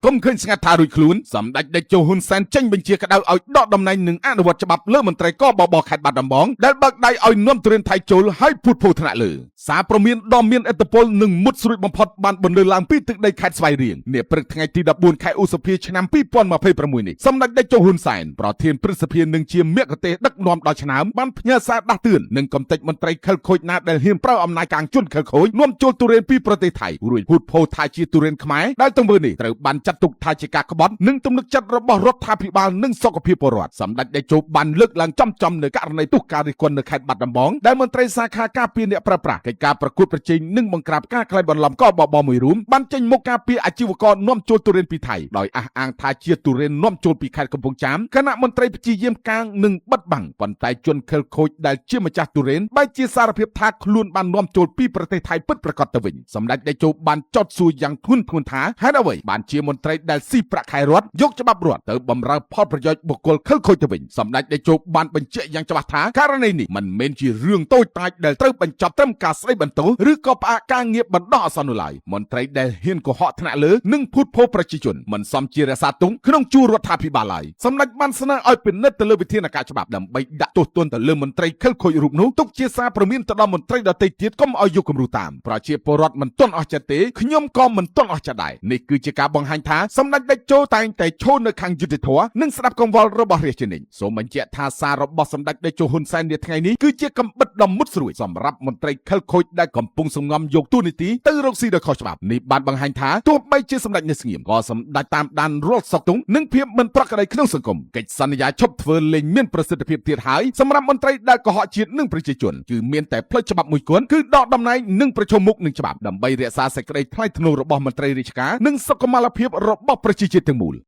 គុំឃើញស្ងាត់ថារួចខ្លួនសម្ដេចតេជោហ៊ុនសែនចេញបញ្ជាក្តៅឲ្យដកតំណែងនិងអនុវត្តច្បាប់លើមន្ត្រីកបបខេត្តបាត់ដំបងដែលបើកដៃឲ្យនាំទុរេនថៃចូលឲ្យភូតភរថ្នាក់លើសារព្រមានដ៏មានឥទ្ធិពលនិងមុតស្រួចបំផុតបានបន្លឺឡើងពីទឹកដីខេត្តស្វាយរៀងនាព្រឹកថ្ងៃទី14ខែឧសភាឆ្នាំ2026នេះសម្ដេចតេជោហ៊ុនសែនប្រធានព្រឹទ្ធសភានិងជាមគ្គុទ្ទេសក៍ដឹកនាំដល់ឆ្នាំបានផ្ញើសារដាស់តឿននិងកំទេចមន្ត្រីខិលខូចណាដែលហ៊ានប្រើអំណាចកាងជន់ខិលខូចនាំចូលទុរេនពីប្រទេសថៃរួចភូតភរថាជាទុរេនខ្មែរដែលទង្វើនេះត្រូវបានចាត់ទុកថាជាការក្បត់និងទំនុកចិត្តរបស់រដ្ឋាភិបាលនិងសុខភាពពលរដ្ឋសម្ដេចតេជោបានលើកឡើងចំនៅករណីទុះការរិះគន់នៅខេត្តបាត់ដំបងដែលមន្ត្រីសាខាការពារអ្នកប្រើប្រាស់កិច្ចការប្រកួតប្រជែងនិងបង្ក្រាបការក្លែងបន្លំកបបមួយរួមបានចេញមុខការពារអាជីវករនាំចូលទុរេនពីថៃដោយអះអាងថាជាទុរេននាំចូលពីខេត្តកំពង់ចាមគណៈមន្ត្រីព្យាយាមកាងនិងបិទបាំងប៉ុន្តែជនខិលខូចដែលជាម្ចាស់ទុរេនបែរជាសារភាពថាខ្លួនបាននាំចូលពីប្រទេសថៃពិតប្រាកដទៅវិញសម្ដេចតេជោបានចោទសួរយ៉ាងធ្ងន់ធ្ងរថាហេតុអ្វីបានជាមន្ត្រីដែលស៊ីប្រាក់ខែរដ្ឋយកច្បាប់រដ្ឋទៅបម្រើផលប្រយោជន៍បុគ្គលខិលខូចទៅវិញសម្ដេចតេជោបានបញ្ជាក់យ៉ាងច្បាស់ថាករណីនេះមិនមែនជារឿងតូចតាចដែលត្រូវបញ្ចប់ត្រឹមការស្ដីបន្ទោសឬក៏ផ្អាកការងារបណ្ដោះអាសន្ននោះឡើយមន្ត្រីដែលហ៊ានកុហកថ្នាក់លើនិងភូតភរប្រជាជនមិនសមជារក្សាទុកក្នុងជួររដ្ឋាភិបាលឡើយសម្ដេចបានស្នើឲ្យពិនិត្យទៅលើវិធានការច្បាប់ដើម្បីដាក់ទោសទណ្ឌទៅលើមន្ត្រីខិលខូចរូបនោះទុកជាសារព្រមានទៅដល់មន្ត្រីដទៃទៀតកុំឲ្យយកគំរូតាមប្រជាពលរដ្ឋមិនទាន់អស់ចិត្តទេខ្ញុំក៏មិនទាន់អស់ចិត្តដែរនេះគឺជាការបង្ហាញថាសម្ដេចតេជោតែងតែឈរនៅខាងយុត្តិធម៌និងស្ដាប់កង្វល់របស់រាជជានិច្ចសូមបញ្ជាក់ថាសាររបស់សម្ដេចតេជោហ៊ុនសែននាថ្ងៃនេះគឺជាកំបិតដ៏មុតស្រួចសម្រាប់មន្ត្រីខិលខូចដែលកំពុងសំងំយកទូនីតិទៅរកស៊ីដោយខុសច្បាប់នេះបានបង្ហាញថាទោះបីជាសម្ដេចនៅស្ងៀមក៏សម្ដេចតាមដានរាល់សក់ទុងនិងភាពមិនប្រក្រតីក្នុងសង្គមកិច្ចសន្យាឈប់ធ្វើលេងមានប្រសិទ្ធភាពទៀតហើយសម្រាប់មន្ត្រីដែលកុហកជាតិនិងប្រជាជនគឺមានតែផ្លូវច្បាប់មួយគត់គឺដកតំណែងនិងប្រជុំមុខនឹងច្បាប់ដើម្បីរក្សាសេចក្តីថ្លៃថ្នូររបស់មន្ត្រីរាជការនិងសុខុមាលភាពរបស់ប្រជាជាតិទាំងមូល